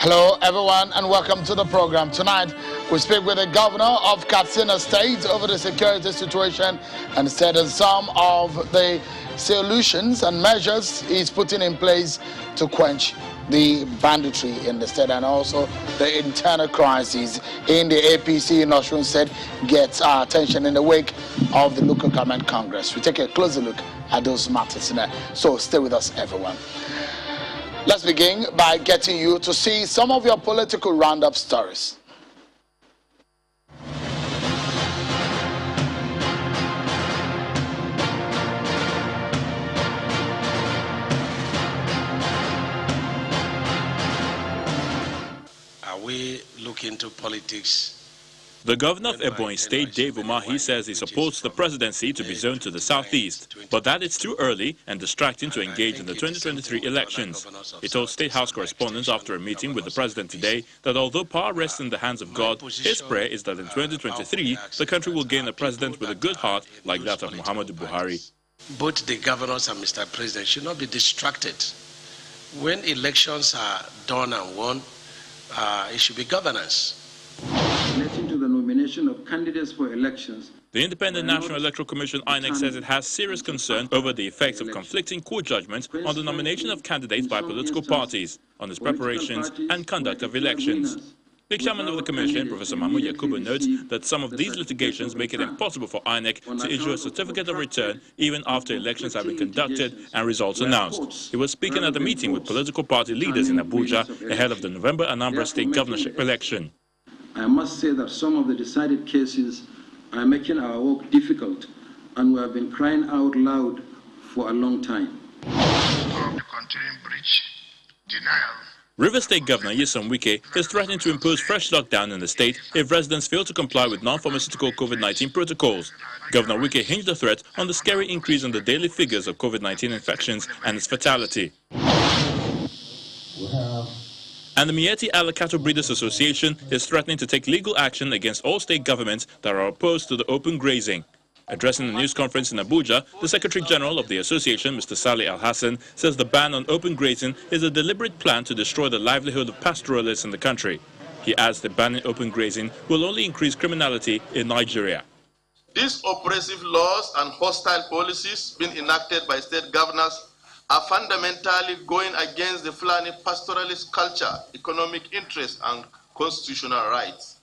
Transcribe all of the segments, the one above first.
Hello everyone and welcome to the program. Tonight we speak with the governor of Kastina State over the security situation and said that some of the solutions and measures he's putting in place to quench the banditry in the state and also the internal crisis in the APC in Osun State gets our attention in the wake of the local government congress. We take a closer look at those matters now. So stay with us everyone. Let's begin by getting you to see some of your political roundup stories. Are we looking to politics? The governor of Ebonyi State, Dave Umahi, says he supports the presidency to be zoned to the southeast, but that it's too early and distracting to engage in the 2023 elections. He told State House correspondents after a meeting with the president today that although power rests in the hands of God, his prayer is that in 2023, the country will gain a president with a good heart like that of Muhammadu Buhari. Both the governors and Mr. President should not be distracted. When elections are done and won, it should be governance. Relating to the nomination of candidates for elections. The Independent National Electoral Commission, INEC, says it has serious concern over the effects of conflicting court judgments on the nomination of candidates by political parties, on its preparations and conduct of elections. The chairman of the commission, Professor Mahmoud Yakubu, notes that some of these litigations make it impossible for INEC to issue a certificate of return even after elections have been conducted and results announced. He was speaking at a meeting with political party leaders in Abuja ahead of the November Anambra State governorship election. I must say that some of the decided cases are making our work difficult, and we have been crying out loud for a long time. River State Governor Nyesom Wike is threatening to impose fresh lockdown in the state if residents fail to comply with non-pharmaceutical COVID-19 protocols. Governor Wike hinged the threat on the scary increase in the daily figures of COVID-19 infections and its fatality. And the Mieti Ala Cattle Breeders Association is threatening to take legal action against all state governments that are opposed to the open grazing. Addressing a news conference in Abuja, the Secretary General of the association, Mr. Saleh Al-Hassan, says the ban on open grazing is a deliberate plan to destroy the livelihood of pastoralists in the country. He adds that banning open grazing will only increase criminality in Nigeria. These oppressive laws and hostile policies being enacted by state governors are fundamentally going against the Fulani pastoralist culture, economic interests, and constitutional rights.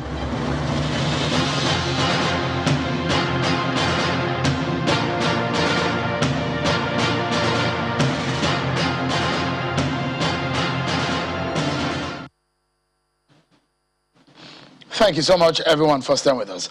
Thank you so much, everyone, for staying with us.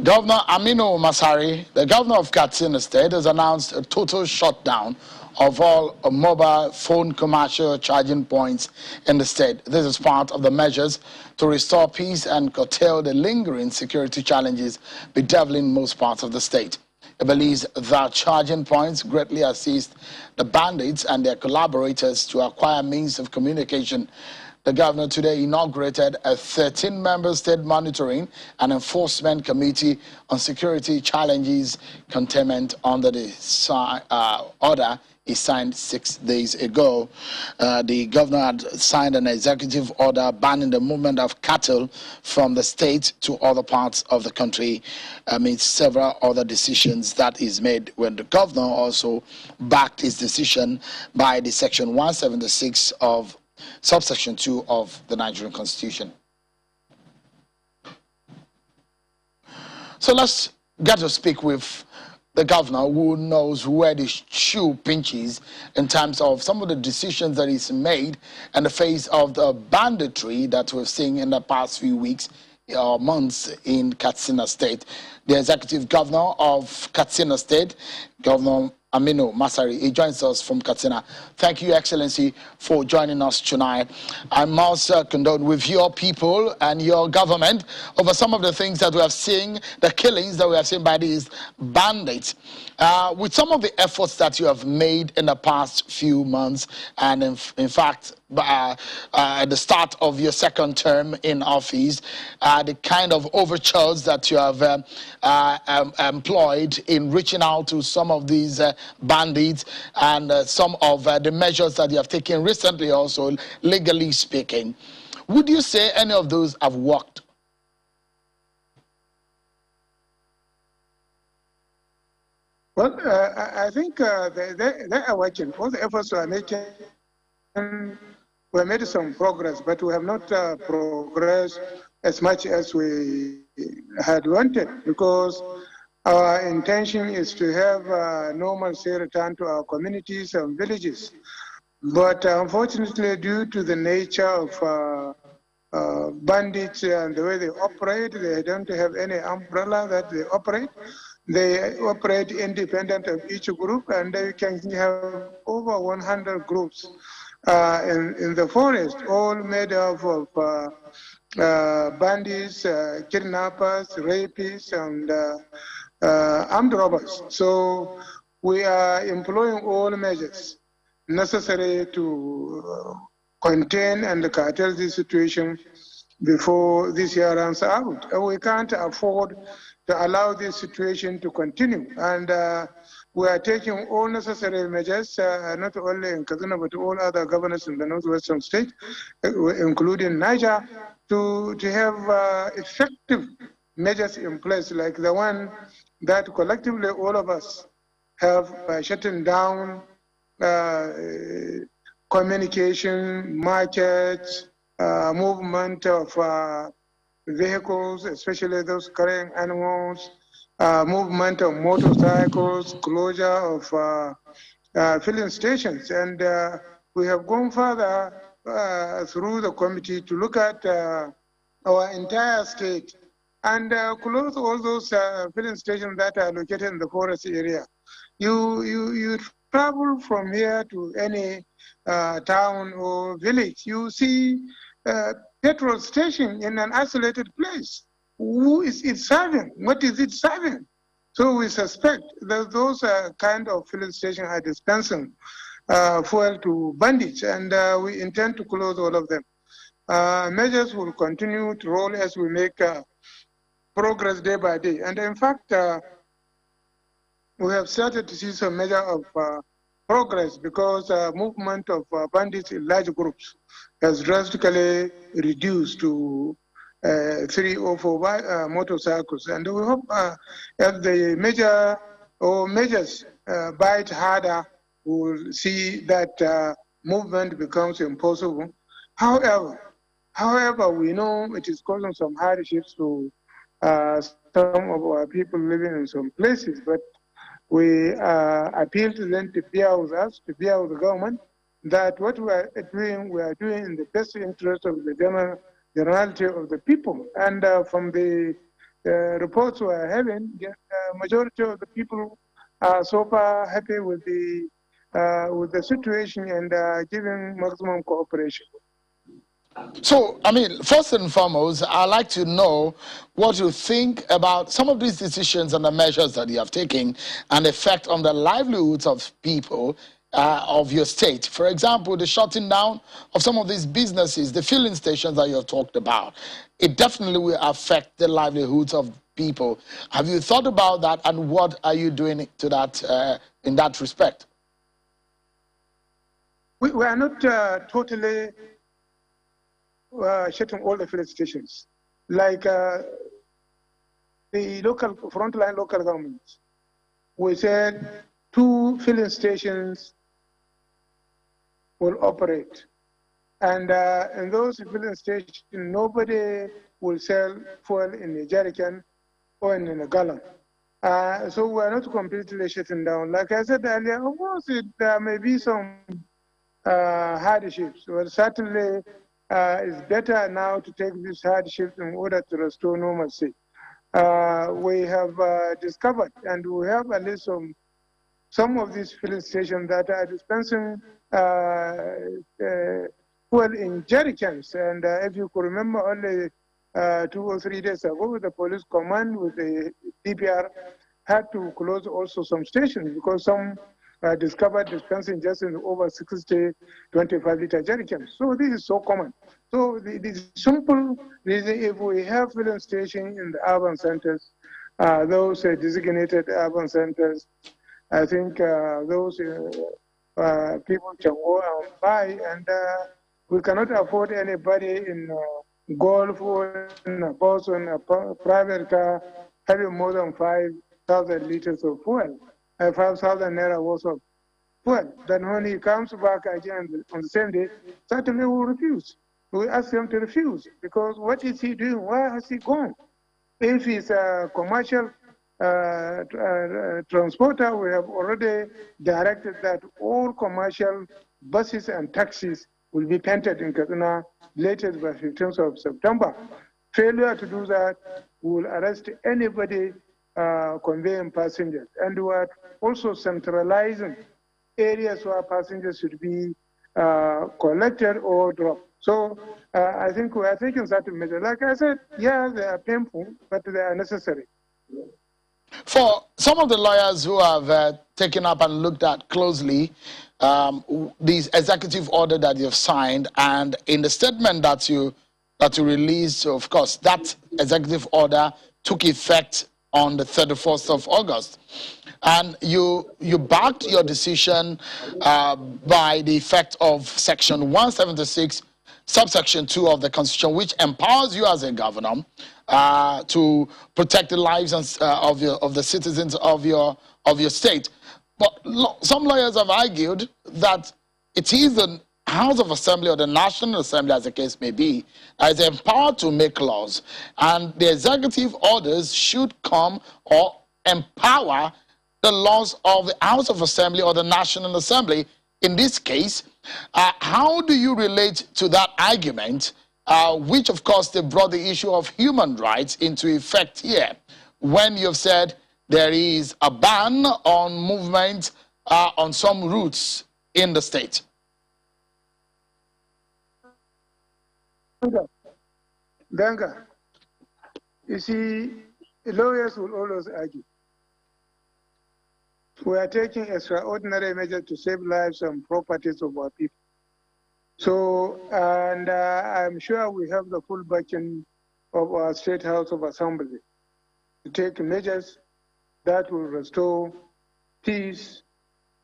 Governor Aminu Masari, the governor of Kastina State, has announced a total shutdown of all mobile phone commercial charging points in the state. This is part of the measures to restore peace and curtail the lingering security challenges bedeviling most parts of the state. It believes that charging points greatly assist the bandits and their collaborators to acquire means of communication. The governor today inaugurated a 13-member state monitoring and enforcement committee on security challenges containment under the order he signed 6 days ago. The governor had signed an executive order banning the movement of cattle from the state to other parts of the country amid several other decisions that is made, when the governor also backed his decision by the section 176 of subsection 2 of the Nigerian Constitution. So let's get to speak with the governor, who knows where the shoe pinches in terms of some of the decisions that he's made in the face of the banditry that we've seen in the past few weeks or months in Kastina State. The executive governor of Kastina State, Governor Aminu Masari, he joins us from Kastina. Thank you, Excellency, for joining us tonight. I must condone with your people and your government over some of the things that we have seen, the killings that we have seen by these bandits. With some of the efforts that you have made in the past few months, and in fact, at the start of your second term in office, the kind of overtures that you have employed in reaching out to some of these bandits, and some of the measures that you have taken recently also, legally speaking. Would you say any of those have worked? Well, I think they are working. All the efforts we are making, we have made some progress, but we have not progressed as much as we had wanted, because our intention is to have normalcy return to our communities and villages. But unfortunately, due to the nature of bandits and the way they operate, they don't have any umbrella that they operate. They operate independent of each group, and they can have over 100 groups in the forest, all made up of bandits, kidnappers, rapists, and armed robbers. So we are employing all measures necessary to contain and curtail this situation before this year runs out. We can't afford to allow this situation to continue. And we are taking all necessary measures, not only in Kastina, but all other governors in the northwestern state, including Niger, to have effective measures in place, like the one that collectively all of us have by shutting down communication, markets, movement of vehicles, especially those carrying animals, movement of motorcycles, closure of filling stations. And we have gone further through the committee to look at our entire state and close all those filling stations that are located in the forest area. You travel from here to any town or village, you see petrol station in an isolated place. Who is it serving? What is it serving? So we suspect that those kind of filling stations are dispensing fuel to bandits, and we intend to close all of them. Measures will continue to roll as we make progress day by day. And in fact, we have started to see some measure of progress, because movement of bandits in large groups has drastically reduced to 3 or 4 motorcycles. And we hope as the measures bite harder, we'll see that movement becomes impossible. However, we know it is causing some hardships to some of our people living in some places, but we appeal to them to bear with us, to bear with the government, that what we are doing in the best interest of the generality of the people. And from the reports we are having, the majority of the people are so far happy with the situation and giving maximum cooperation. So, I mean, first and foremost, I'd like to know what you think about some of these decisions and the measures that you have taken and effect on the livelihoods of people of your state. For example, the shutting down of some of these businesses, the filling stations that you have talked about. It definitely will affect the livelihoods of people. Have you thought about that, and what are you doing to that in that respect? We are not totally shutting all the filling stations. Like the frontline local governments, we said 2 filling stations will operate. And in those filling stations, nobody will sell fuel in a jerrycan or in a gallon. So we're not completely shutting down. Like I said earlier, of course, there may be some hardships. Well, certainly, it's better now to take these hardships in order to restore normalcy. We have discovered, and we have at least some of these filling stations that are dispensing fuel in jerrycans. And if you could remember, only 2 or 3 days ago, the police command with the DPR had to close also some stations, because some discovered dispensing just in over 60 25-liter jerrycans. So this is so common. So the simple reason, if we have filling stations in the urban centers, those designated urban centers, I think those people can go and buy, and We cannot afford anybody in golf or in a bus or in a private car having more than 5,000 liters of fuel, 5,000 naira worth of fuel. Then when he comes back again on the same day, certainly we will refuse. We ask him to refuse because what is he doing? Where has he gone? If he's a commercial transporter, we have already directed that all commercial buses and taxis will be painted in Kaduna latest by 15th of September. Failure to do that will arrest anybody conveying passengers. And we are also centralizing areas where passengers should be collected or dropped. So I think we are taking certain measures. Like I said, yeah, they are painful, but they are necessary. For some of the lawyers who have taken up and looked at closely this executive order that you've signed, and in the statement that you released, of course, that executive order took effect on the 31st of August. And you backed your decision by the effect of Section 176, subsection 2 of the Constitution, which empowers you as a governor to protect the lives of the citizens of your state. But some lawyers have argued that it is the House of Assembly or the National Assembly, as the case may be, is empowered to make laws, and the executive orders should come or empower the laws of the House of Assembly or the National Assembly. In this case, how do you relate to that argument, which of course they brought the issue of human rights into effect here, when you've said there is a ban on movement on some routes in the state? Ganga, you see, lawyers will always argue. We are taking extraordinary measures to save lives and properties of our people. So, and I'm sure we have the full backing of our State House of Assembly to take measures that will restore peace,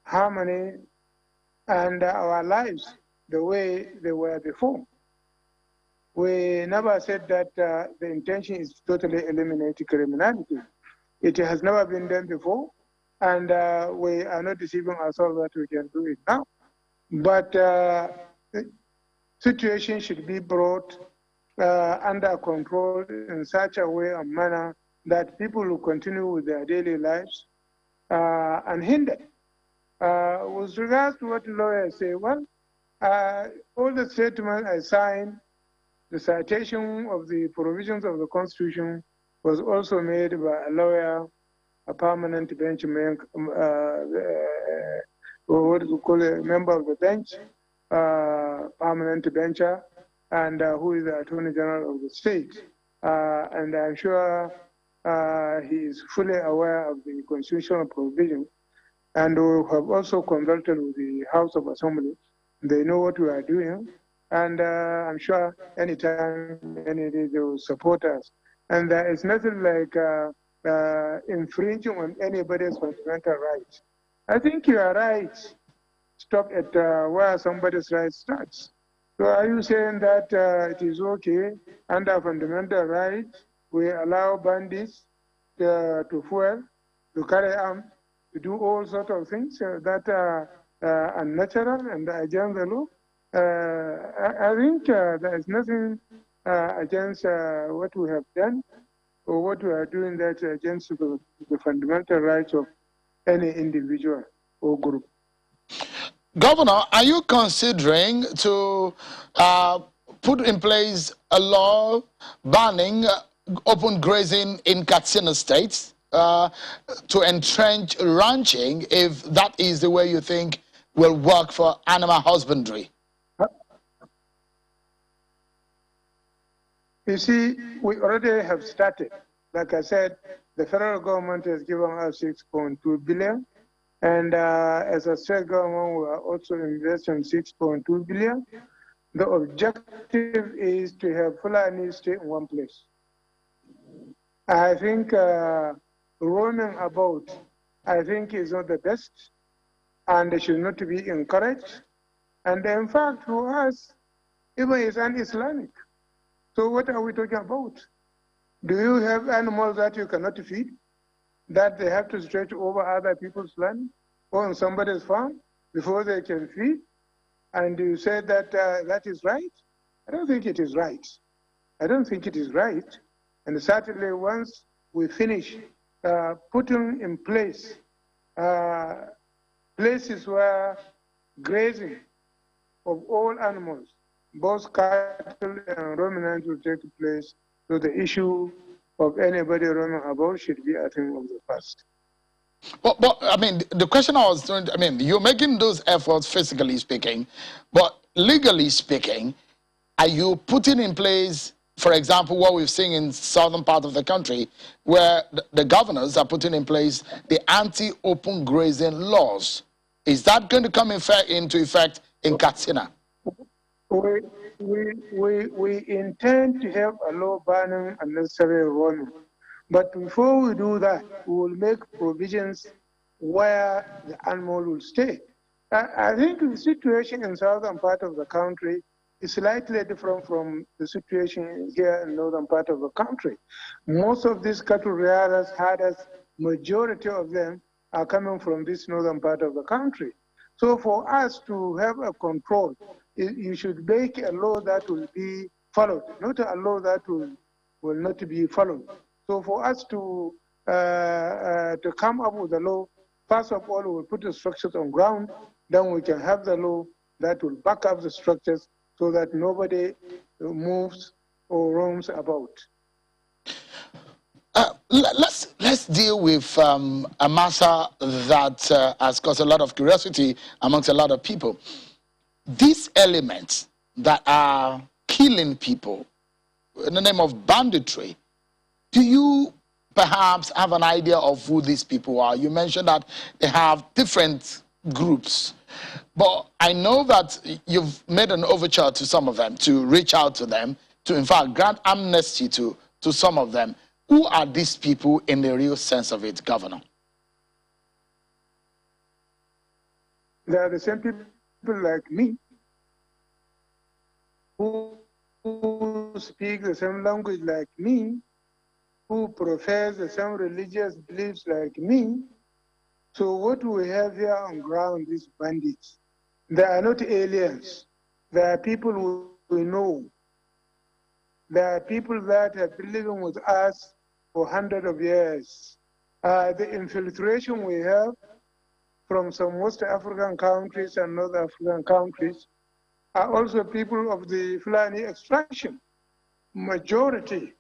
harmony, and our lives the way they were before. We never said that the intention is to totally eliminate criminality. It has never been done before, and we are not deceiving ourselves that we can do it now. But the situation should be brought under control in such a way and manner that people will continue with their daily lives unhindered. With regards to what lawyers say, well, all the statements I signed, the citation of the provisions of the Constitution was also made by a lawyer, a permanent bench member, what do you call a member of the bench, permanent bencher, and who is the Attorney General of the state. And I'm sure he is fully aware of the constitutional provision. And we have also consulted with the House of Assembly. They know what we are doing. And I'm sure anytime, any day, they will support us. And it's nothing like infringing on anybody's fundamental rights. I think you are right. Stop at where somebody's right starts. So are you saying that it is okay under fundamental rights, we allow bandits to fuel, to carry arms, to do all sorts of things that are unnatural and against the law? I think there is nothing against what we have done or what we are doing that against the fundamental rights of any individual or group. Governor, are you considering to put in place a law banning open grazing in Kastina State to entrench ranching, if that is the way you think will work for animal husbandry? You see, we already have started. Like I said, the federal government has given us 6.2 billion. And as a state government, we are also investing 6.2 billion. The objective is to have Fulani stay in one place. I think roaming about, I think is not the best, and they should not be encouraged. And in fact, for us, even it's un-Islamic. So what are we talking about? Do you have animals that you cannot feed, that they have to stretch over other people's land or on somebody's farm before they can feed? And you say that that is right? I don't think it is right. I don't think it is right. And certainly once we finish putting in place places where grazing of all animals, both cattle and ruminants, will take place, so the issue of anybody roaming about should be a thing of the past. But I mean, the question I was doing, I mean, you're making those efforts physically speaking, but legally speaking, are you putting in place, for example, what we've seen in southern part of the country, where the governors are putting in place the anti-open grazing laws? Is that going to come into effect in Kastina? We intend to have a law banning unnecessary roaming. But before we do that, we will make provisions where the animal will stay. I think the situation in southern part of the country is slightly different from the situation here in northern part of the country. Most of these cattle rearers, herders, majority of them are coming from this northern part of the country. So for us to have a control, you should make a law that will be followed, not a law that will not be followed. So for us to come up with a law, first of all, we'll put the structures on ground, then we can have the law that will back up the structures so that nobody moves or roams about. Let's deal with a matter that has caused a lot of curiosity amongst a lot of people. These elements that are killing people in the name of banditry, do you perhaps have an idea of who these people are? You mentioned that they have different groups, but I know that you've made an overture to some of them to reach out to them, to in fact grant amnesty to some of them. Who are these people in the real sense of it, Governor? They are the same people like me who speak the same language like me, who profess the same religious beliefs like me. So what we have here on ground, these bandits, they are not aliens. They are people we know. They are people that have been living with us for hundreds of years. The infiltration we have from some West African countries and North African countries are also people of the Fulani extraction. Majority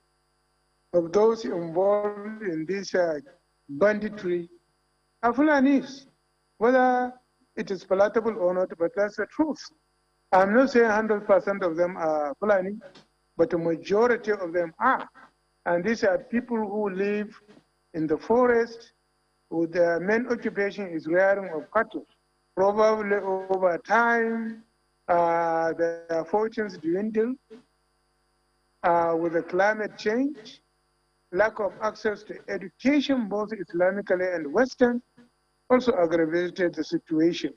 of those involved in this banditry are Fulanis, whether it is palatable or not, but that's the truth. I'm not saying 100% of them are Fulani, but the majority of them are. And these are people who live in the forest, who their main occupation is rearing of cattle. Probably over time, their fortunes dwindle with the climate change, lack of access to education, both Islamically and Western, also aggravated the situation.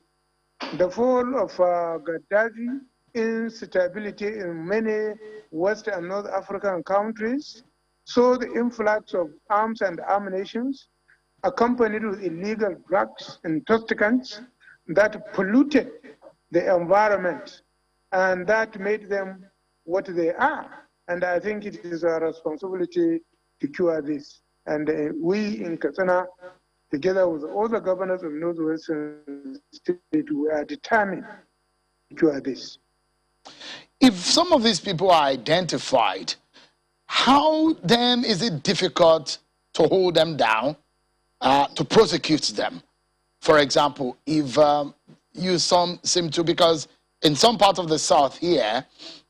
The fall of Gaddafi, instability in many West and North African countries, saw the influx of arms and ammunition, accompanied with illegal drugs and intoxicants that polluted the environment and that made them what they are. And I think it is our responsibility to cure this. And we in Kastina, together with all the governors of Northwestern State, we are determined to cure this. If some of these people are identified, how then is it difficult to hold them down, to prosecute them? For example, if you seem to, because in some part of the South here,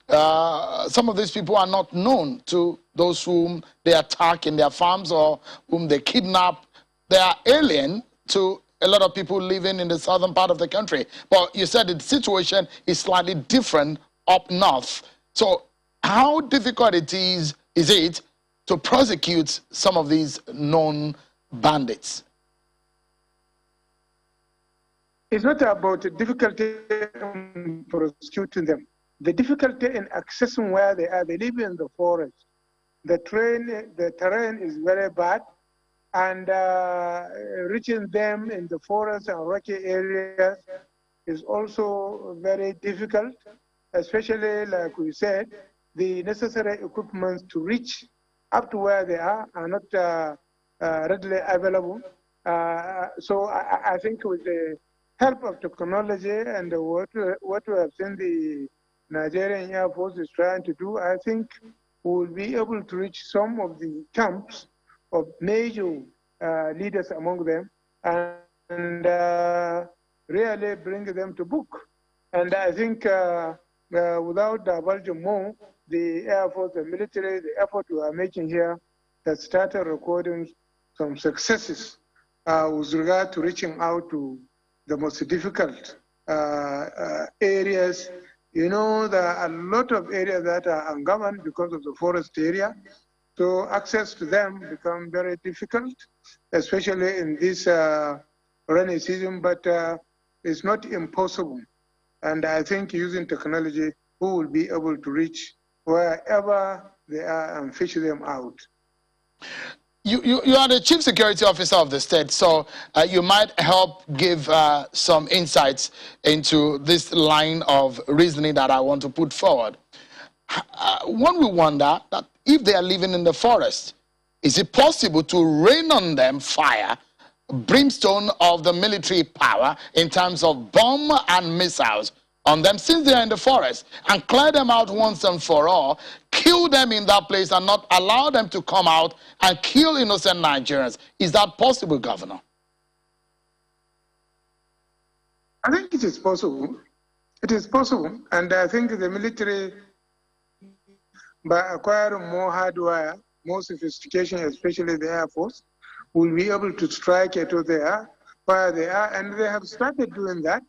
some of these people are not known to those whom they attack in their farms or whom they kidnap. They are alien to a lot of people living in the southern part of the country. But you said the situation is slightly different up north. So how difficult it is it to prosecute some of these known bandits? It's not about difficulty in prosecuting them. the difficulty in accessing where they are. They live in the forest. The terrain is very bad, and reaching them in the forest and rocky areas is also very difficult, especially, like we said, the necessary equipment to reach up to where they are not readily available. So I think with the help of technology and what we have seen the Nigerian Air Force is trying to do, I think we will be able to reach some of the camps of major leaders among them and really bring them to book. And I think without divulging more, the Air Force, the military, the effort we are making here has started recording some successes with regard to reaching out to the most difficult areas. You know, there are a lot of areas that are ungoverned because of the forest area. So access to them become very difficult, especially in this rainy season, but it's not impossible. And I think using technology, we will be able to reach wherever they are and fish them out. You are the chief security officer of the state, so you might help give some insights into this line of reasoning that I want to put forward. One will wonder that if they are living in the forest, is it possible to rain on them fire, brimstone of the military power in terms of bomb and missiles on them since they are in the forest, and clear them out once and for all, kill them in that place and not allow them to come out and kill innocent Nigerians? Is that possible, Governor? I think it is possible. It is possible. And I think the military, by acquiring more hardware, more sophistication, especially the Air Force, will be able to strike at where they are. And they have started doing that,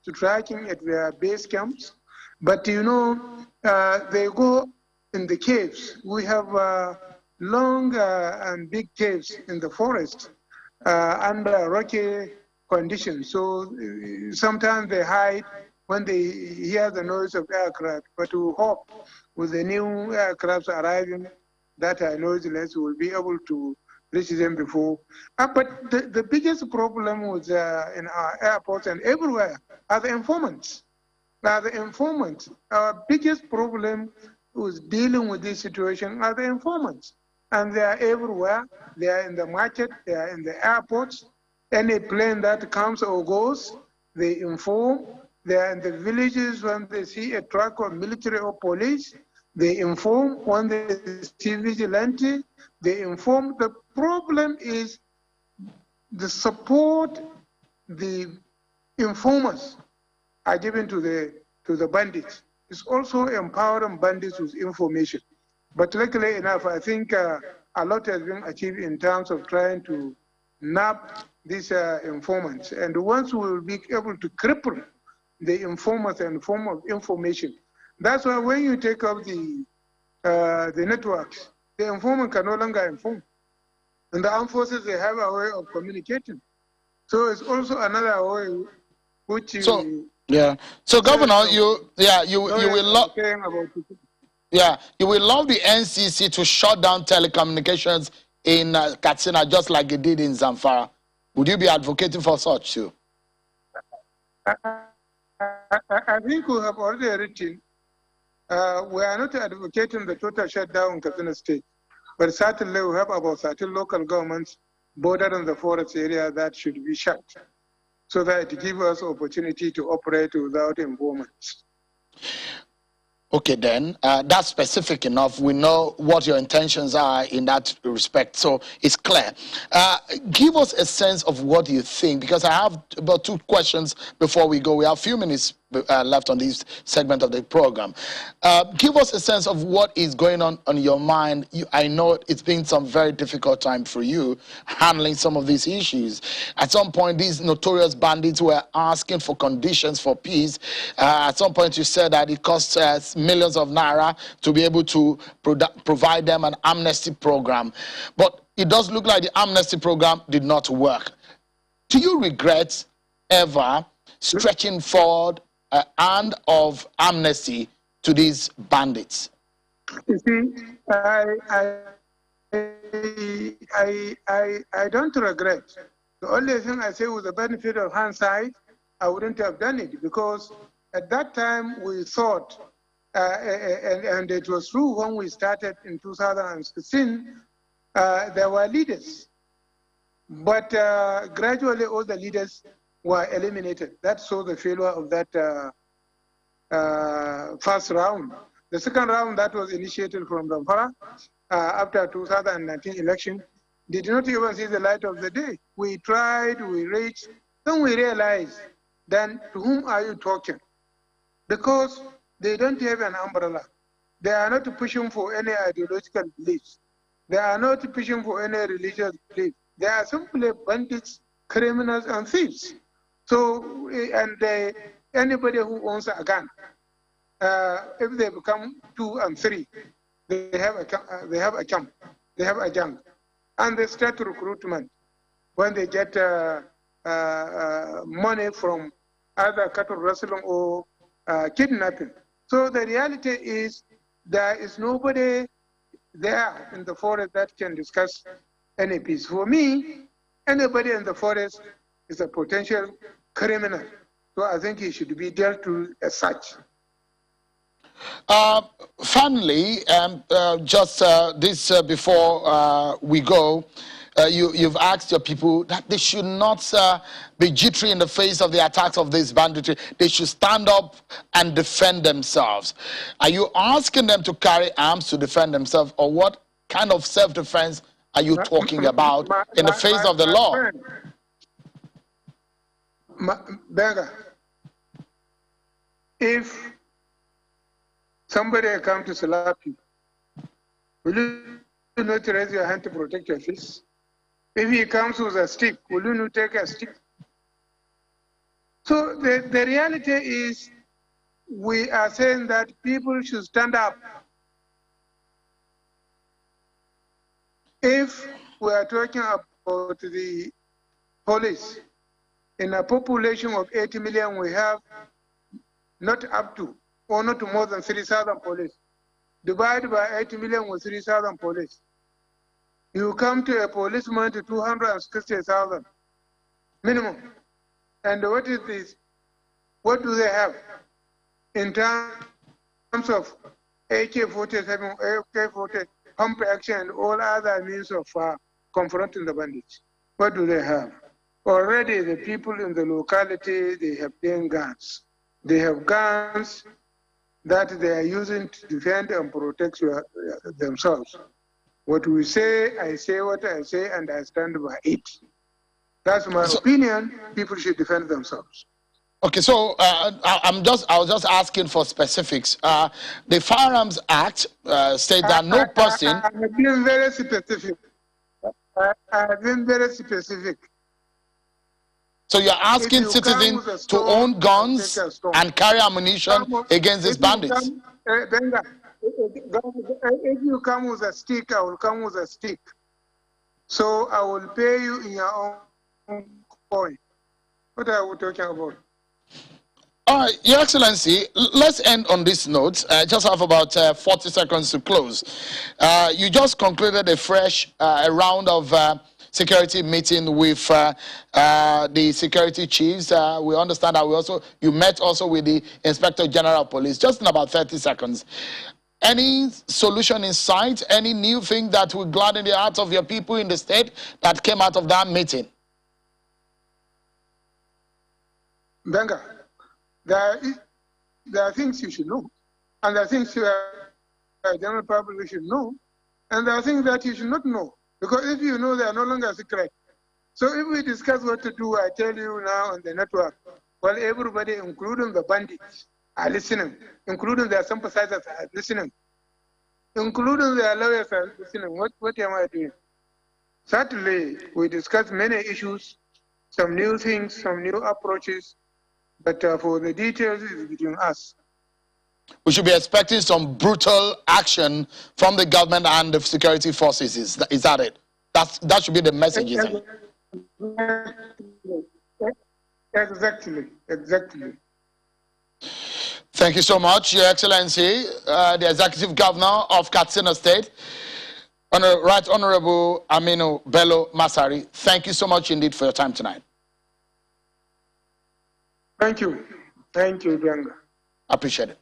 to tracking at their base camps. But you know, they go in the caves. We have long and big caves in the forest under rocky conditions. So sometimes they hide when they hear the noise of aircraft. But we hope with the new aircrafts arriving that are noiseless, we'll be able to reach them before. But the biggest problem was in our airports and everywhere are the informants. Our biggest problem was dealing with this situation are the informants. And they are everywhere. They are in the market, they are in the airports. Any plane that comes or goes, they inform. They are in the villages when they see a truck of military or police. They inform. When they see vigilante, they inform. The problem is the support the informers are given to the bandits. It's also empowering bandits with information. But luckily enough, I think a lot has been achieved in terms of trying to nab these informants. And once we will be able to cripple the informers and form of information, that's why when you take up the networks, the informant can no longer inform. And the armed forces, they have a way of communicating. So it's also another way which you... So Governor, you will love the NCC to shut down telecommunications in Kastina just like it did in Zamfara. Would you be advocating for such too? I think we have already written. We are not advocating the total shutdown in Kastina State, but certainly we have about 13 local governments bordering the forest area that should be shut, so that it gives us opportunity to operate without informants. Okay, then, that's specific enough. We know what your intentions are in that respect, so it's clear. Give us a sense of what you think, because I have about 2 questions before we go. We have a few minutes left on this segment of the program. Give us a sense of what is going on your mind. I know it's been some very difficult time for you handling some of these issues. At some point, these notorious bandits were asking for conditions for peace. At some point, you said that it costs millions of naira to be able to provide them an amnesty program. But it does look like the amnesty program did not work. Do you regret ever stretching forward a hand of amnesty to these bandits? You see, I don't regret. The only thing I say with the benefit of hindsight, I wouldn't have done it, because at that time we thought, and it was true when we started in 2016, there were leaders. But gradually all the leaders were eliminated. That saw the failure of that first round. The second round that was initiated from Zamfara after 2019 election did not even see the light of the day. We tried, we reached, then we realized, then to whom are you talking? Because they don't have an umbrella. They are not pushing for any ideological beliefs. They are not pushing for any religious belief. They are simply bandits, criminals, and thieves. So, and anybody who owns a gun, if they become 2 and 3, they have a camp, they have a junk, and they start recruitment when they get money from either cattle rustling or kidnapping. So the reality is there is nobody there in the forest that can discuss any peace. For me, anybody in the forest is a potential criminal. So I think he should be dealt with as such. Finally, before we go, you've asked your people that they should not be jittery in the face of the attacks of this banditry. They should stand up and defend themselves. Are you asking them to carry arms to defend themselves, or what kind of self-defense are you talking about in the face of the law? Beggar, if somebody comes to slap you, will you not raise your hand to protect your face? If he comes with a stick, will you not take a stick? So the reality is, we are saying that people should stand up. If we are talking about the police, in a population of 80 million, we have not up to, or not more than 3,000 police. Divided by 80 million with 3,000 police. You come to a policeman to 260,000 minimum. And what is this? What do they have in terms of AK-47, AK-40, pump action, and all other means of confronting the bandits? What do they have? Already the people in the locality, they have their guns. They have guns that they are using to defend and protect themselves. What we say, I say what I say, and I stand by it. That's my opinion. People should defend themselves. Okay, so I was just asking for specifics. The Firearms Act states that no person. I have been very specific. I have been very specific. So you're asking citizens to own guns and carry ammunition against these bandits? If you come with a stick, I will come with a stick. So I will pay you in your own coin. What are we talking about? All right, Your Excellency, let's end on this note. Just have about 40 seconds to close. You just concluded a fresh round of security meeting with the security chiefs. We understand that you met also with the Inspector General of Police. Just in about 30 seconds. Any solution in sight? Any new thing that will gladden the hearts of your people in the state that came out of that meeting? Benga, there are things you should know, and there are things the general public should know, and there are things that you should not know, because if you know, they are no longer secret. So if we discuss what to do, I tell you now on the network, well, everybody, including the bandits, are listening, including their sympathizers are listening, including their lawyers are listening. What am I doing? Certainly, we discussed many issues, some new things, some new approaches, but for the details, it's between us. We should be expecting some brutal action from the government and the security forces. Is that it? That should be the message, isn't it? Exactly. Thank you so much, Your Excellency, the Executive Governor of Kastina State, Right Honorable Aminu Bello Masari. Thank you so much indeed for your time tonight. Thank you. Thank you, Benga. Appreciate it.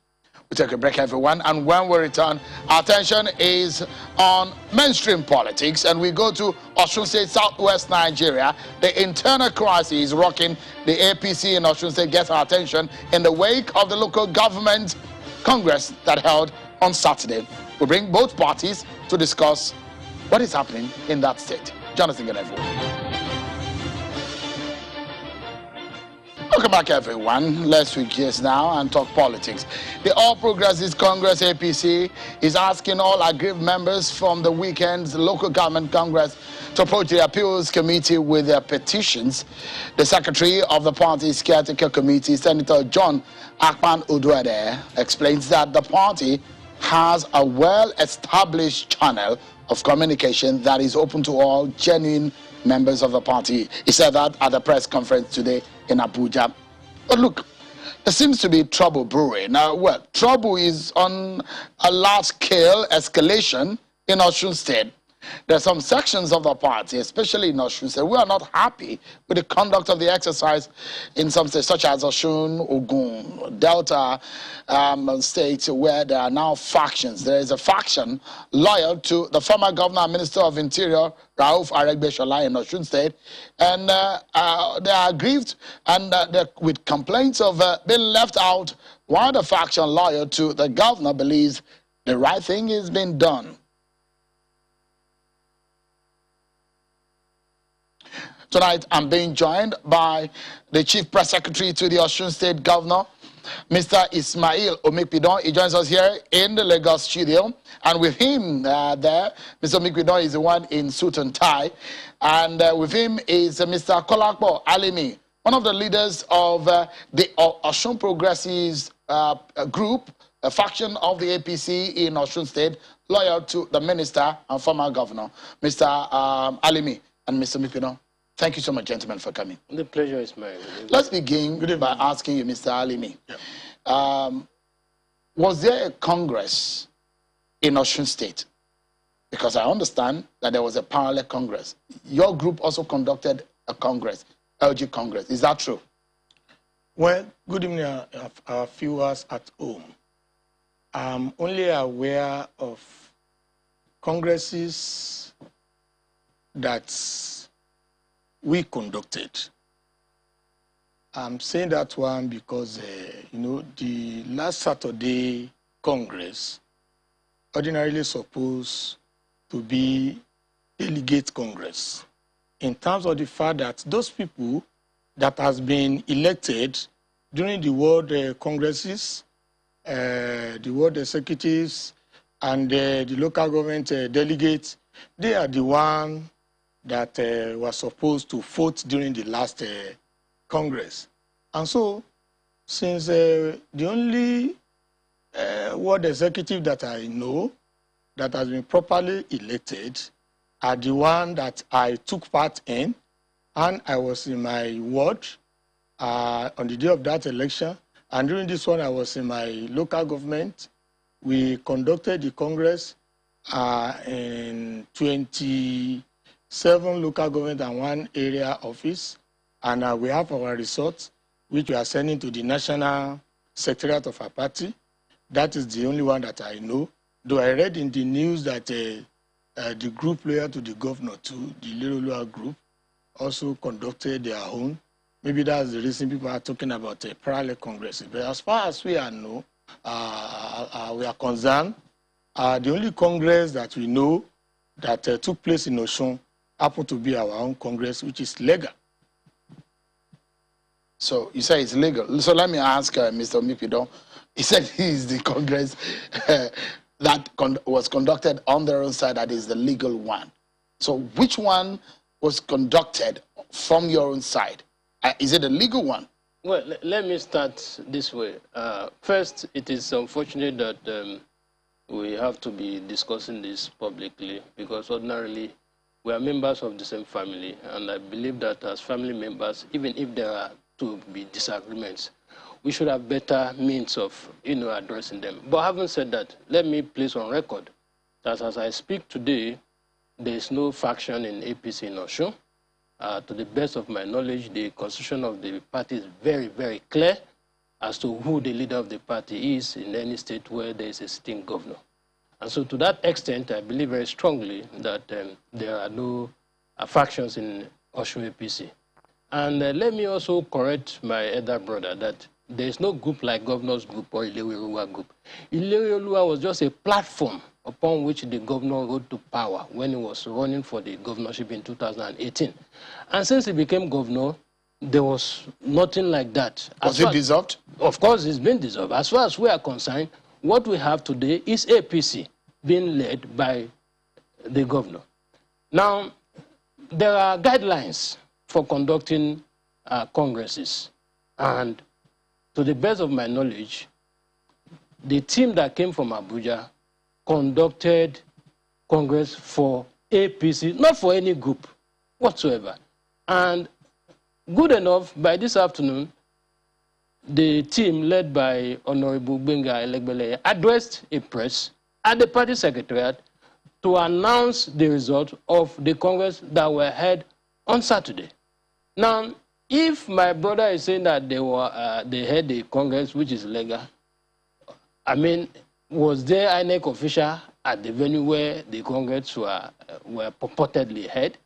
We take a break, everyone, and when we return, our attention is on mainstream politics, and we go to Osun State, southwest Nigeria. The internal crisis rocking the APC in Osun State gets our attention in the wake of the local government congress that held on Saturday. We bring both parties to discuss what is happening in that state. Jonathan Ganevo. Welcome back, everyone. Let's switch gears now and talk politics. The All Progressives Congress, APC, is asking all aggrieved members from the weekend's local government congress to approach the appeals committee with their petitions. The secretary of the party's caretaker committee, Senator John Akpan Uduade, explains that the party has a well-established channel of communication that is open to all genuine members of the party. He said that at a press conference today in Abuja. But look, there seems to be trouble brewing. Now, well, trouble is on a large-scale escalation in Osun State. There are some sections of the party, especially in Osun State, who are not happy with the conduct of the exercise in some states, such as Osun, Ogun, Delta states, where there are now factions. There is a faction loyal to the former governor and minister of Interior, Rauf Aregbesola, in Osun State, and they are aggrieved and with complaints of being left out, while the faction loyal to the governor believes the right thing is being done. Tonight, I'm being joined by the Chief Press Secretary to the Osun State Governor, Mr. Ismail Omikpidon. He joins us here in the Lagos studio. And with him there, Mr. Omikpidon is the one in suit and tie. And with him is Mr. Kolakbo Alimi, one of the leaders of the Osun Progressives group, a faction of the APC in Osun State, loyal to the minister and former governor, Mr. Alimi and Mr. Omikpidon. Thank you so much, gentlemen, for coming. The pleasure is mine. Let's begin by asking you, Mr. Alimi. Yeah. Was there a congress in Osun State? Because I understand that there was a parallel congress. Your group also conducted a congress, LG Congress. Is that true? Well, good evening, our viewers at home. I'm only aware of congresses that we conducted. I'm saying that one because, the last Saturday Congress ordinarily supposed to be delegate Congress, in terms of the fact that those people that has been elected during the World Congresses, the World Executives, and the local government delegates, they are the one that was supposed to vote during the last Congress. And so, since the only World Executive that I know that has been properly elected are the one that I took part in, and I was in my ward on the day of that election, and during this one I was in my local government. We conducted the Congress in 27 local government and 1 area office, and we have our results, which we are sending to the National Secretariat of our party. That is the only one that I know. Though I read in the news that the group loyal to the governor, too, the Little group, also conducted their own. Maybe that's the reason people are talking about a parallel congress. But as far as we are concerned, the only congress that we know that took place in Osun happened to be our own congress, which is legal. So you say it's legal. So let me ask Mr. Omikpidon. He said he is the congress that was conducted on their own side, that is the legal one. So which one was conducted from your own side? Is it a legal one? Well, let me start this way. First, it is unfortunate that we have to be discussing this publicly, because ordinarily we are members of the same family, and I believe that as family members, even if there are to be disagreements, we should have better means of, addressing them. But having said that, let me place on record that as I speak today, there is no faction in APC in Osun. To the best of my knowledge, the constitution of the party is very, very clear as to who the leader of the party is in any state where there is a sitting governor. And so to that extent, I believe very strongly that there are no factions in Osun APC. And let me also correct my elder brother that there is no group like Governor's Group or Ilewe Group. Ilewe was just a platform upon which the governor rode to power when he was running for the governorship in 2018. And since he became governor, there was nothing like that. Was it dissolved? Of course, it's been dissolved. As far as we are concerned, what we have today is APC being led by the governor. Now, there are guidelines for conducting congresses. And to the best of my knowledge, the team that came from Abuja conducted Congress for APC, not for any group whatsoever. And good enough, by this afternoon, the team led by Honorable Benga Elegbele addressed a press at the party secretariat to announce the result of the Congress that were held on Saturday. Now, if my brother is saying that they had the Congress, which is legal, I mean, was there INEC official at the venue where the Congress were purportedly held?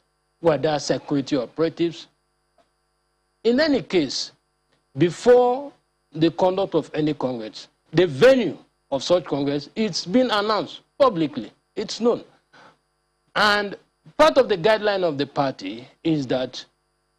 Were there security operatives? In any case, before the conduct of any Congress, the venue of such Congress, it's been announced publicly. It's known. And part of the guideline of the party is that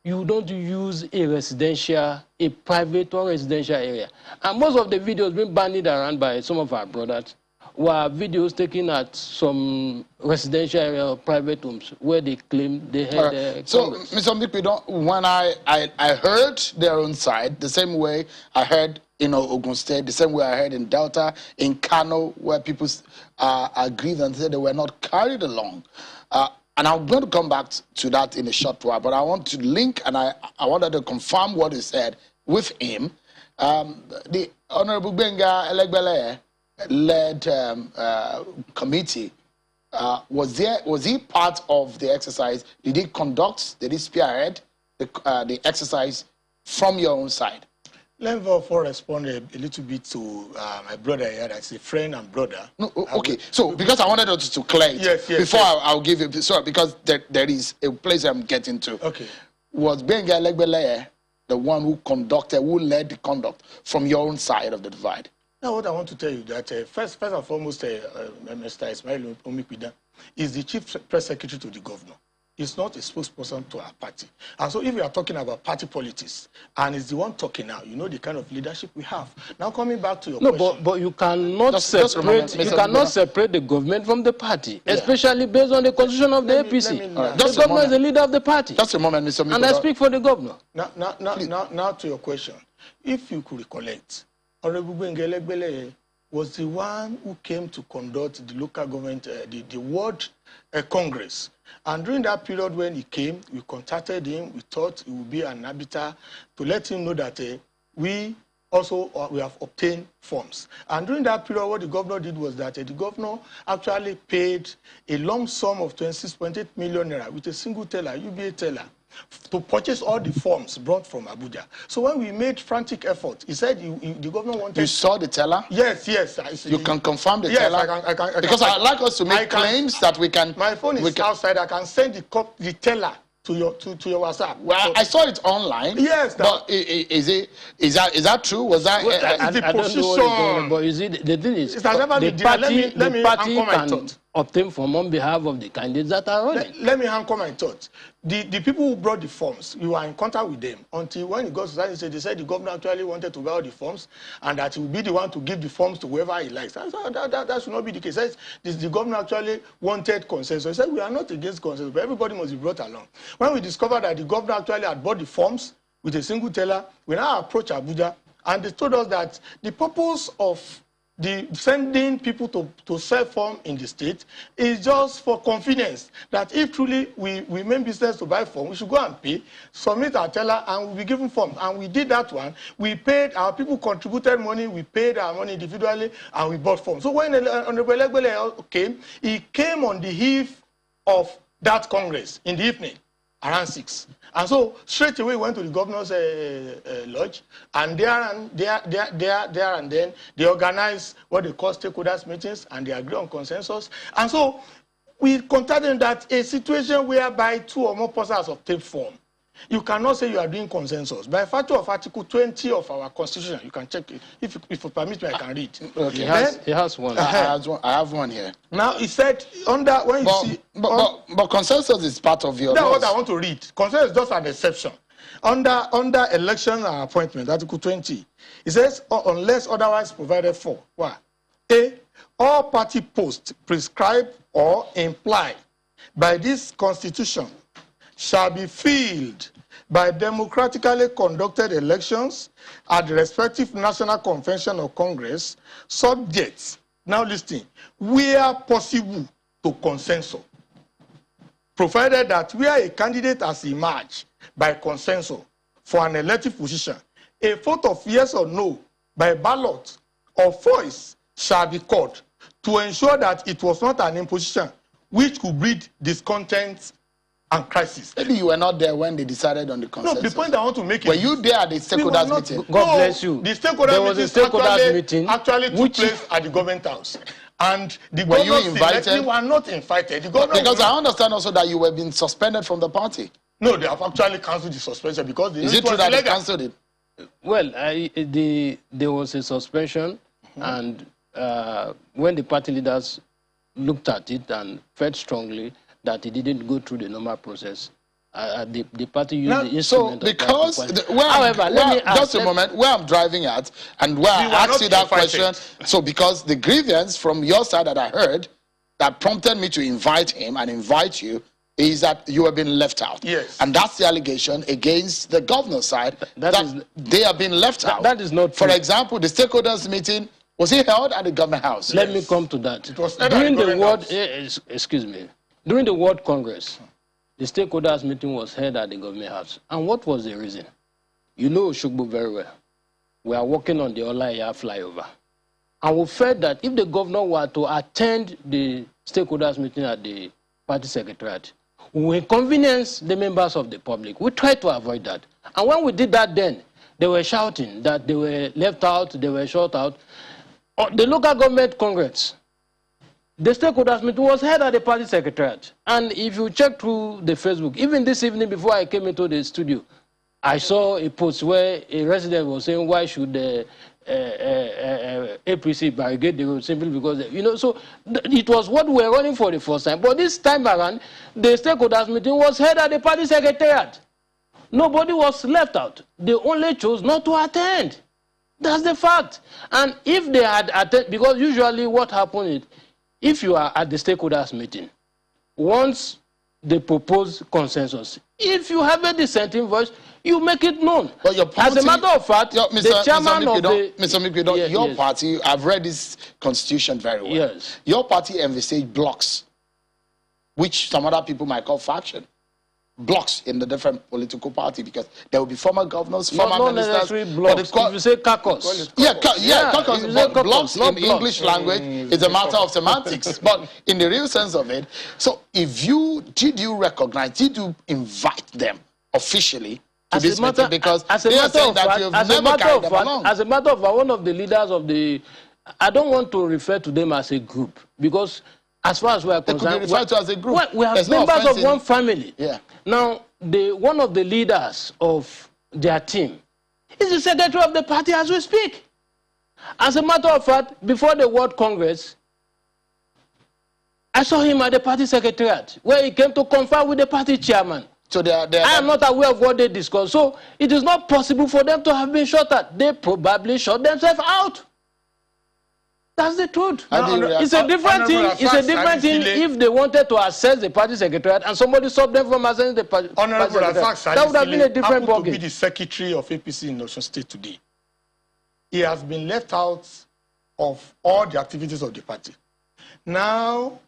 you don't use a private or residential area. And most of the videos being bandied around by some of our brothers were videos taken at some residential area or private homes where they claim they had So, Congress. Mr. Mdikwe, when I heard their own side, the same way I heard in Ogun State, the same way I heard in Delta, in Kano, where people agreed and said they were not carried along. And I'm going to come back to that in a short while, but I want to link, and I wanted to confirm what he said with him. The Honorable Benga Elegbele led committee, was he part of the exercise? Did he spearhead the exercise from your own side? Let me respond a little bit to my brother here, that's a friend and brother. No, okay, so because I wanted to clear it, yes, before yes. I'll give you, sorry, because there is a place I'm getting to. Okay. Was Benga Elegbele the one who led the conduct from your own side of the divide? Now, what I want to tell you that first and foremost, Mr. Ismail Omikwida is the chief press secretary to the governor. He's not a spokesperson to our party. And so if we are talking about party politics, and he's the one talking now, you know the kind of leadership we have. Now, coming back to your question. No, but you cannot separate the government from the party, especially based on the constitution of the APC. The governor is the leader of the party. Just a moment, Mr. Mikodo. And I speak for the governor. Now to your question. If you could recollect, Honorable Benga Elegbele was the one who came to conduct the local government, the World Congress. And during that period when he came, we contacted him. We thought he would be an arbiter to let him know that we have obtained forms. And during that period, what the governor did was that the governor actually paid a lump sum of 26.8 million naira with a single teller, UBA teller, to purchase all the forms brought from Abuja. So when we made frantic effort, he said the governor wanted... You saw the teller? Yes. You can confirm the teller? Yes, I can. Because I'd like us to make claims that we can... My phone is outside. I can send the teller to your WhatsApp. Well, so, I saw it online. Yes. But is that true? Was that... I don't know what is going on, but you see, the thing is, the party can obtain form on behalf of the candidates that are running. Let me anchor my thoughts. The people who brought the forms, we were in contact with them until when it got to that, they said the governor actually wanted to buy all the forms and that he would be the one to give the forms to whoever he likes. That should not be the case. The governor actually wanted consensus. He said we are not against consensus, but everybody must be brought along. When we discovered that the governor actually had bought the forms with a single teller, we now approached Abuja and they told us that the purpose of the sending people to sell form in the state is just for convenience. That if truly we mean business to buy form, we should go and pay, submit our teller, and we'll be given forms. And we did that one. We paid, our people contributed money, we paid our money individually, and we bought forms. So when Honorable Elegbele came, he came on the eve of that Congress in the evening, around 6. And so straight away went to the governor's lodge, and there and then they organized what they call stakeholders meetings, and they agree on consensus. And so we contended that a situation whereby 2 or more persons have obtained form, you cannot say you are doing consensus. By virtue of Article 20 of our Constitution, you can check it. If you permit me, I can read. Okay. He has one. I have one here. Now, he said, but consensus is part of your That's laws. what I want to read. Consensus is just an exception. Under election and appointment, Article 20, it says, unless otherwise provided for. What? A, all party posts prescribed or implied by this Constitution shall be filled by democratically conducted elections at the respective National Convention or Congress, subject, now listen, where possible to consensus, provided that where a candidate has emerged by consensus for an elective position, a vote of yes or no by ballot or voice shall be called to ensure that it was not an imposition which could breed discontent and crisis. Maybe you were not there when they decided on the consensus. No, the point I want to make is... Were you there at the stakeholders meeting? God bless you. The stakeholders meeting actually took place at the government house. And the were you governors invited? Were not invited. Because I understand also that you were being suspended from the party. No, they have actually cancelled the suspension because they Is it true that they cancelled it? Well, there was a suspension, and when the party leaders looked at it and felt strongly that it didn't go through the normal process, the party used the instrument. So, because, just a moment, where I'm driving at, and where I asked you that question, so because the grievance from your side that I heard, that prompted me to invite him and invite you, is that you have been left out. Yes. And that's the allegation against the governor's side, that they have been left out. That is not true. For example, the stakeholders meeting, was it held at the government house? Let me come to that. It was during the World, excuse me, during the World Congress, the stakeholders meeting was held at the government house. And what was the reason? You know Oshogbo very well. We are working on the Olaya flyover. And we felt that if the governor were to attend the stakeholders meeting at the party secretariat, we will inconvenience the members of the public. We tried to avoid that. And when we did that then, they were shouting that they were left out, they were shut out. The local government congress, the stakeholders meeting was held at the party secretariat. And if you check through the Facebook, even this evening before I came into the studio, I saw a post where a resident was saying, why should the APC barricade the road? Simply because, you know, so it was what we were running for the first time. But this time around, the stakeholders meeting was held at the party secretariat. Nobody was left out. They only chose not to attend. That's the fact. And if they had attended, because usually what happens is, if you are at the stakeholders meeting, once they propose consensus, if you have a dissenting voice, you make it known. But your party, as a matter of fact, the chairman of the... Mr. Mikidon, your party, I've read this constitution very well. Yes. Your party envisaged blocks, which some other people might call faction. Blocks in the different political party, because there will be former governors, former ministers. Blocks. If you say caucus. Caucus. But blocks in English language is a matter of semantics. But in the real sense of it, so did you recognize, did you invite them officially to this meeting? Because they are saying that you have never carried them along. As a matter of fact, one of the leaders of the, I don't want to refer to them as a group, because as far as we are concerned, they could be referred to as a group. We have members of one family. Yeah. Now, one of the leaders of their team is the secretary of the party as we speak. As a matter of fact, before the World Congress, I saw him at the party secretariat, where he came to confer with the party chairman. So I am not aware of what they discussed. So it is not possible for them to have been shot at. They probably shot themselves out. That's the truth. It's a different thing. It's a different thing if they wanted to access the party secretariat and somebody stopped them from accessing the party secretariat. That would have been a different ballgame. To be the secretary of APC in Osun State today. He has been left out of all the activities of the party. Now,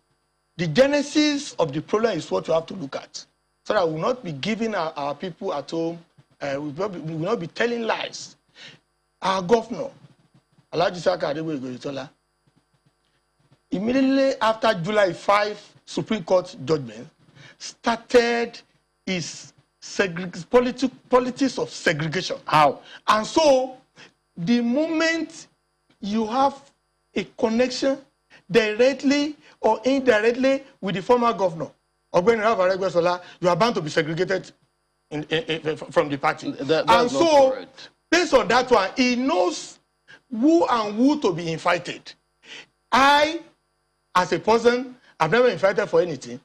the genesis of the problem is what you have to look at, so that we will not be giving our people at home, we will not be telling lies. Our governor, Alhaji Saka Adegboye Goyitola, immediately after July 5 Supreme Court judgment, started his politics of segregation. How? And so, the moment you have a connection directly or indirectly with the former governor, you are bound to be segregated from the party. And so, correct. Based on that one, he knows who to be invited. I, as a person, I've never invited for anything.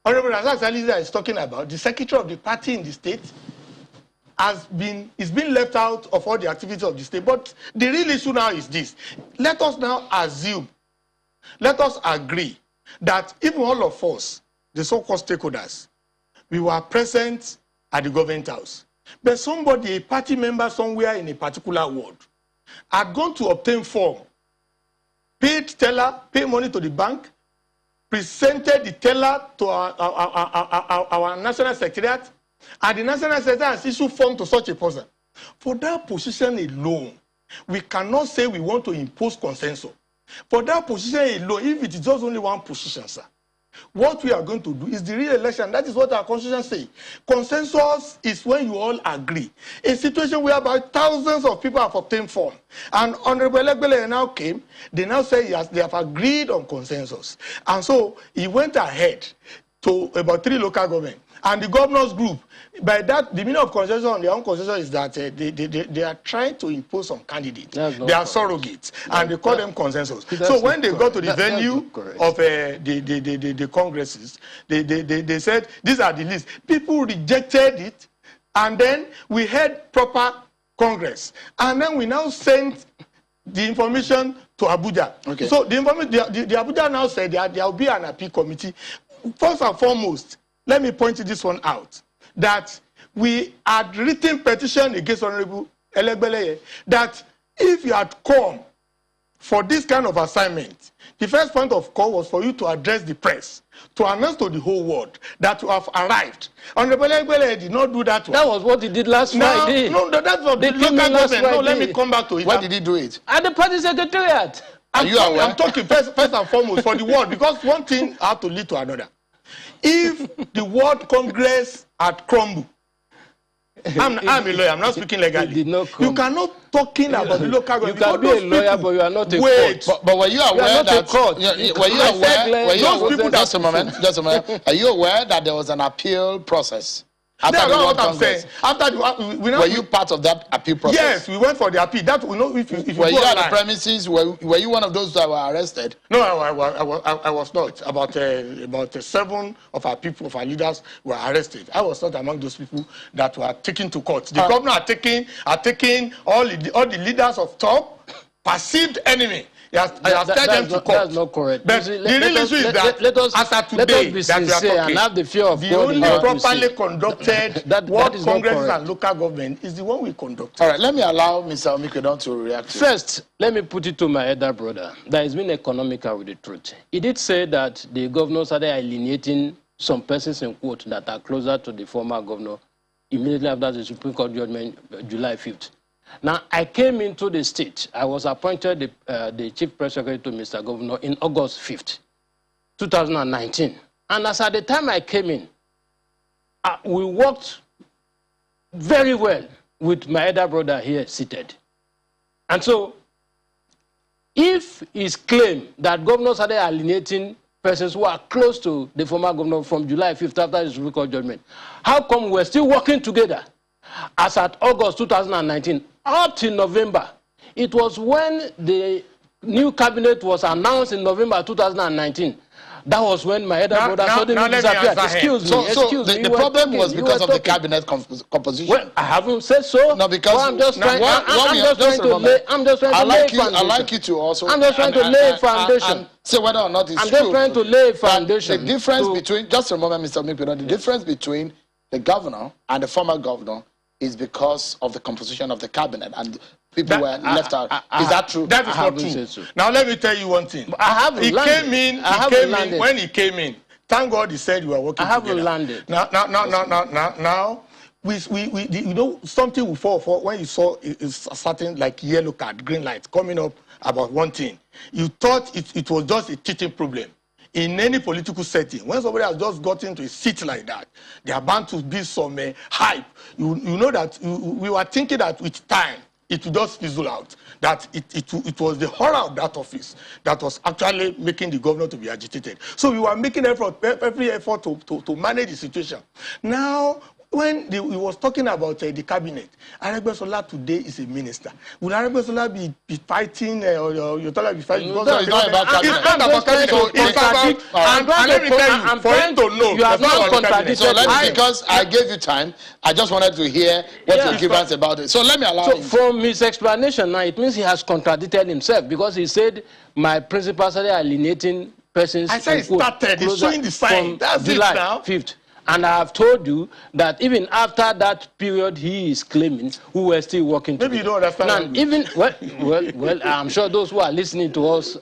Honorable Razak Saliza is talking about the secretary of the party in the state is being left out of all the activities of the state. But the real issue now is this. Let us now assume, let us agree that even all of us, the so-called stakeholders, we were present at the government house. But somebody, a party member somewhere in a particular ward, had gone to obtain form, paid teller, pay money to the bank, presented the teller to our national secretariat, and the national secretariat has issued form to such a person. For that position alone, we cannot say we want to impose consensus. For that position alone, if it is just only one position, sir, what we are going to do is the real election. That is what our constitution says. Consensus is when you all agree. A situation whereby thousands of people have obtained form. And Honorable Elegbele now came, they now say yes, they have agreed on consensus. And so he went ahead to about 3 local governments. And the governors group, by that, the meaning of consensus on their own consensus is that they are trying to impose some candidates. They are surrogates, and they call them consensus. So when they got to the venue of the congresses, they said, these are the lists. People rejected it, and then we had proper congress. And then we now sent the information to Abuja. Okay. So the Abuja now said that there will be an appeal committee. First and foremost, let me point this one out, that we had written petition against Honorable Elegbele that if you had come for this kind of assignment, the first point of call was for you to address the press, to announce to the whole world that you have arrived. Honorable Elegbele did not do that one. That was what he did last Friday. No, that's not the local government. No, let me come back to it. Why did he do it? At the party secretariat. I'm talking first and foremost for the world, because one thing had to lead to another. If the World Congress had crumbled, I'm a lawyer, I'm not speaking legally. You cannot talking about the local government. You can be a lawyer, but you are not a court. But were you aware that? Were you aware? Just a moment. Are you aware that there was an appeal process? After the World Congress. Were you part of that appeal process? Yes, we went for the appeal. That we know if were you at the premises? Were you one of those that were arrested? No, I was not. About 7 of our people, of our leaders, were arrested. I was not among those people that were taken to court. The governor are taking all the leaders of top perceived enemy. That's not correct. But the real issue is that as of today, that we are talking, and have the fear of the God only properly conducted World Congress and local government is the one we conduct. All right, let me allow Mr. Omikredon to react. First, let me put it to my elder brother. That has been economical with the truth. He did say that the governor started alienating some persons in quote that are closer to the former governor immediately after the Supreme Court judgment, July 5th. Now, I came into the state. I was appointed the chief press secretary to Mr. Governor in August 5th, 2019. And as at the time I came in, we worked very well with my elder brother here seated. And so, if his claim that governors started alienating persons who are close to the former governor from July 5th after the Supreme Court judgment, how come we're still working together? As at August 2019, up till November, it was when the new cabinet was announced in November 2019. That was when my elder brother suddenly disappeared. Excuse me. The problem was because of the cabinet composition. Well, I haven't said so. No, because I'm just trying to lay a foundation. I like you to also. I'm just trying to lay a foundation. Say whether or not it's true. I'm just trying to lay a foundation. The difference between, just a moment, Mr. Omikredon, the difference between the governor and the former governor is because of the composition of the cabinet and people were left out. Is that true? That is not true. So. Now let me tell you one thing. But I haven't landed. When he came in, thank God he said we were working together. I haven't landed. Now, we you know, something will fall for when you saw a certain like yellow card, green light coming up about one thing. You thought it was just a cheating problem. In any political setting, when somebody has just gotten into a seat like that, there are bound to be some hype. You know that we were thinking that with time, it would just fizzle out. That it was the horror of that office that was actually making the governor to be agitated. So we were making every effort to manage the situation. Now, when he was talking about the cabinet, Aregbesola today is a minister. Will Aregbesola be fighting or Yotola be fighting? No, it's not about cabinet. It's not about cabinet. It's about, and let me tell you, for him to know, you have not contradicted. So because I gave you time, I just wanted to hear what your grievance about it. So let me allow So you. from his explanation now, it means he has contradicted himself because he said my principal started alienating persons. I said it started. He's showing the sign. That's July it now. 5th. And I have told you that even after that period he is claiming, we were still working together. Maybe you don't understand. Now, even well, I'm sure those who are listening to us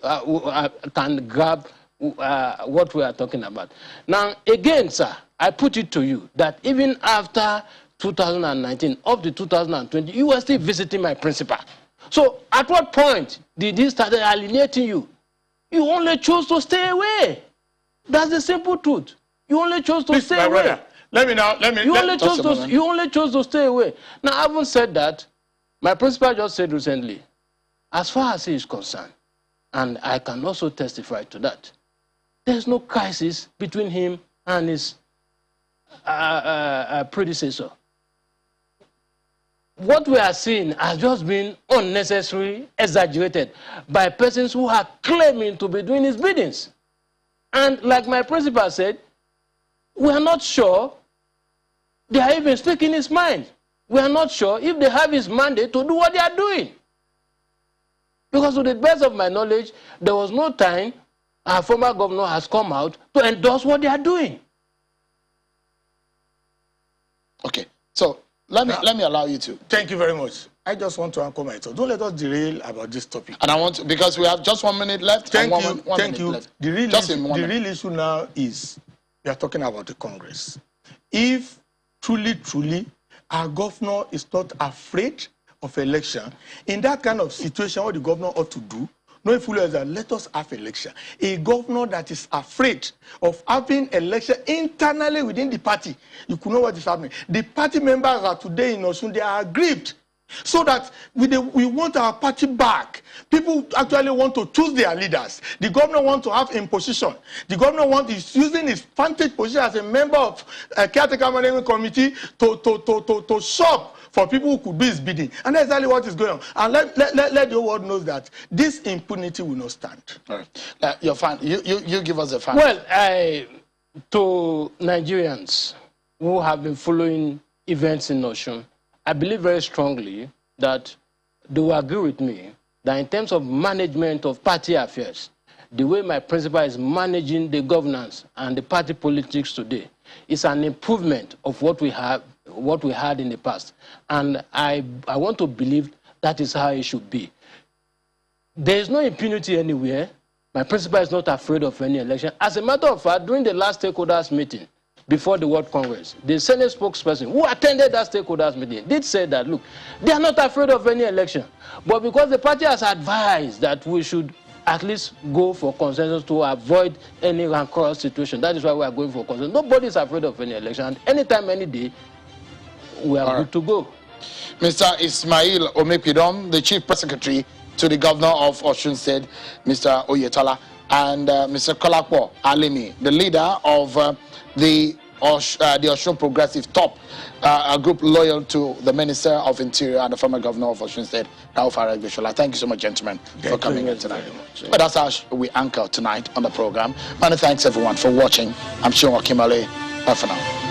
can grab what we are talking about. Now, again, sir, I put it to you that even after 2019, up to 2020, you were still visiting my principal. So, at what point did he start alienating you? You only chose to stay away. That's the simple truth. You only chose to stay away. Brother, You only chose to stay away. Now, having said that, my principal just said recently, as far as he is concerned, and I can also testify to that, there's no crisis between him and his predecessor. What we are seeing has just been unnecessarily exaggerated by persons who are claiming to be doing his biddings. And like my principal said, we are not sure they are even speaking his mind. We are not sure if they have his mandate to do what they are doing. Because to the best of my knowledge, there was no time our former governor has come out to endorse what they are doing. Okay, so let me allow you to. Thank you very much. I just want to anchor myself. Don't let us derail about this topic. And I want to, because we have just 1 minute left. Thank and you. one Thank minute you. Left. The real issue now is we are talking about the Congress. If truly our governor is not afraid of election, in that kind of situation, what the governor ought to do, no influence that let us have election. A governor that is afraid of having election internally within the party, you could know what is happening. The party members are today in Osun, they are aggrieved. So that we want our party back. People actually want to choose their leaders. The governor wants to have imposition. The governor is using his vantage position as a member of a caretaker management committee to shop for people who could do his bidding. And that's exactly what is going on. And let the whole world know that this impunity will not stand. All right. You're fine. You give us a fact. Well, to Nigerians who have been following events in Osun, I believe very strongly that they will agree with me that in terms of management of party affairs, the way my principal is managing the governance and the party politics today is an improvement of what we had in the past. And I want to believe that is how it should be. There is no impunity anywhere. My principal is not afraid of any election. As a matter of fact, during the last stakeholders meeting, before the World Congress, the Senate spokesperson who attended that stakeholders meeting did say that, look, they are not afraid of any election. But because the party has advised that we should at least go for consensus to avoid any rancorous situation, that is why we are going for consensus. Nobody is afraid of any election. And anytime, any day, we are good to go. Mr. Ismail Omepidom, the Chief Press Secretary to the Governor of Osun State, Mr. Oyetola, and Mr. Kolakpo Alimi, the leader of the Osun Progressive Top, a group loyal to the Minister of Interior and the former Governor of Osun State, Rauf Aregbesola. Thank you so much, gentlemen, for coming in tonight. But that's how we anchor tonight on the program. Many thanks, everyone, for watching. I'm Sean Okimale. Bye for now.